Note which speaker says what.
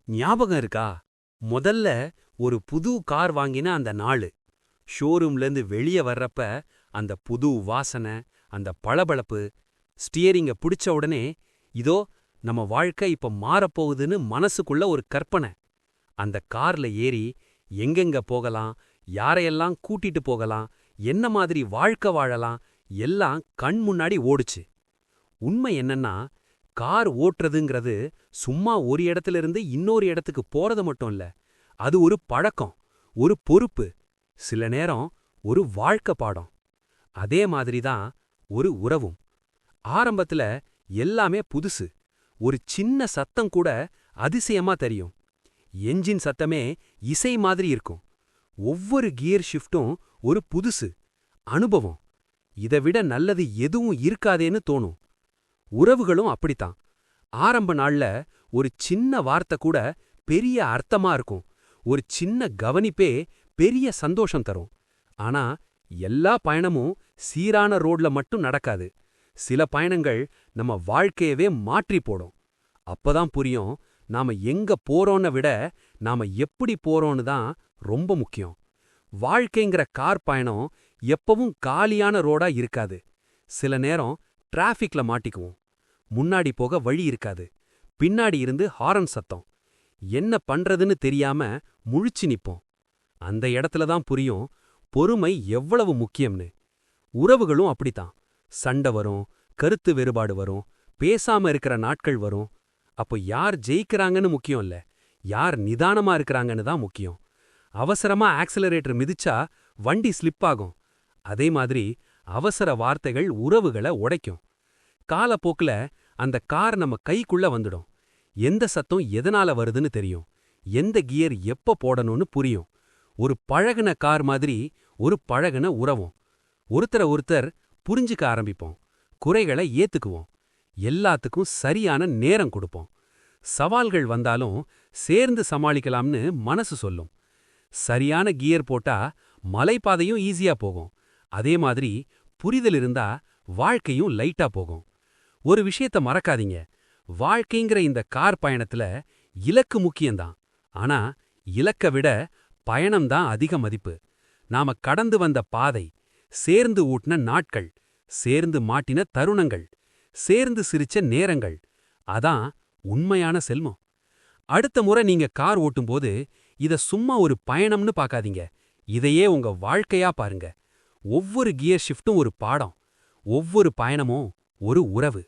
Speaker 1: ஞாபகம் இருக்கா? முதல்ல ஒரு புது கார் வாங்கின அந்த நாளு. ஷோரூம்லேருந்து வெளிய வர்றப்ப அந்த புது வாசனை, அந்த பளபளப்பு, ஸ்டியரிங்க பிடிச்ச உடனே, இதோ நம்ம வாழ்க்கை இப்ப மாறப்போகுதுன்னு மனசுக்குள்ள ஒரு கற்பனை. அந்த கார்ல ஏறி எங்கெங்க போகலாம், யாரையெல்லாம் கூட்டிட்டு போகலாம், என்ன மாதிரி வாழ்க்கை வாழலாம், எல்லாம் கண் முன்னாடி ஓடுச்சு. உண்மை என்னன்னா, கார் ஓட்டுறதுங்கிறது சும்மா ஒரு இடத்துல இருந்து இன்னொரு இடத்துக்கு போறது மட்டும் இல்ல. அது ஒரு பழக்கம், ஒரு பொறுப்பு, சில நேரம் ஒரு வாழ்க்கை பாடம். அதே மாதிரி தான் ஒரு உறவும். ஆரம்பத்துல எல்லாமே புதுசு. ஒரு சின்ன சத்தம் கூட அதிசயமா தெரியும். என்ஜின் சத்தமே இசை மாதிரி இருக்கும். ஒவ்வொரு கியர் ஷிஃப்டும் ஒரு புதுசு அனுபவம். இதை விட நல்லது எதுவும் இருக்காதேன்னு தோணும். உறவுகளும் அப்படித்தான். ஆரம்ப நாள்ல ஒரு சின்ன வார்த்தை கூட பெரிய அர்த்தமா இருக்கும். ஒரு சின்ன கவனிப்பே பெரிய சந்தோஷம் தரும். ஆனா எல்லா பயணமும் சீரான ரோட்ல மட்டும் நடக்காது. சில பயணங்கள் நம்ம வாழ்க்கையவே மாற்றி போடும். அப்பதான் புரியும், நாம எங்க போறோம்னு விட நாம எப்படி போறோம்னு தான் ரொம்ப முக்கியம். வாழ்க்கைங்கிற கார் பயணம் எப்பவும் காலியான ரோடா இருக்காது. சில நேரம் டிராஃபிக்ல மாட்டிக்குவோம். முன்னாடி போக வழி இருக்காது. பின்னாடி இருந்து ஹாரன் சத்தம். என்ன பண்றதுன்னு தெரியாம முழிச்சு நிப்போம். அந்த இடத்துல தான் புரியும், பொறுமை எவ்வளவு முக்கியம்னு. உறவுகளும் அப்படித்தான். சண்டை வரும், கருத்து வேறுபாடு வரும், பேசாம இருக்கிற நாட்கள் வரும். அப்போ யார் ஜெயிக்கிறாங்கன்னு முக்கியம் இல்ல, யார் நிதானமா இருக்கிறாங்கன்னு தான் முக்கியம். அவசரமா ஆக்சிலரேட்டர் மிதிச்சா வண்டி ஸ்லிப் ஆகும். அதே மாதிரி அவசர வார்த்தைகள் உறவுகளை உடைக்கும். காலப்போக்குல அந்த கார் நம்ம கைக்குள்ள வந்துடும். எந்த சத்தம் எதனால வருதுன்னு தெரியும். எந்த கியர் எப்ப போடணும்னு புரியும். ஒரு பழகுன கார் மாதிரி ஒரு பழகுன உறவும். ஒருத்தர் புரிஞ்சுக்க ஆரம்பிப்போம். குறைகளை ஏத்துக்குவோம். எல்லாத்துக்கும் சரியான நேரம் கொடுப்போம். சவால்கள் வந்தாலும் சேர்ந்து சமாளிக்கலாம்னு மனசு சொல்லும். சரியான கியர் போட்டா மலைப்பாதையும் ஈஸியா போகும். அதே மாதிரி புரிதல் இருந்தா வாழ்க்கையும் லைட்டா போகும். ஒரு விஷயத்த மறக்காதீங்க, வாழ்க்கைங்கிற இந்த கார் பயணத்துல இலக்கு முக்கியம்தான். ஆனா இலக்க விட பயணம்தான் அதிக மதிப்பு. நாம கடந்து வந்த பாதை, சேர்ந்து ஊட்டின நாட்கள், சேர்ந்து மாட்டின தருணங்கள், சேர்ந்து சிரிச்ச நேரங்கள், அதான் உண்மையான செல்வம். அடுத்த முறை நீங்க கார் ஓட்டும்போது இத சும்மா ஒரு பயணம்னு பார்க்காதீங்க. இதையே உங்க வாழ்க்கையா பாருங்க. ஒவ்வொரு கியர் ஷிஃப்ட்டும் ஒரு பாடம், ஒவ்வொரு பயணமும் ஒரு உறவு.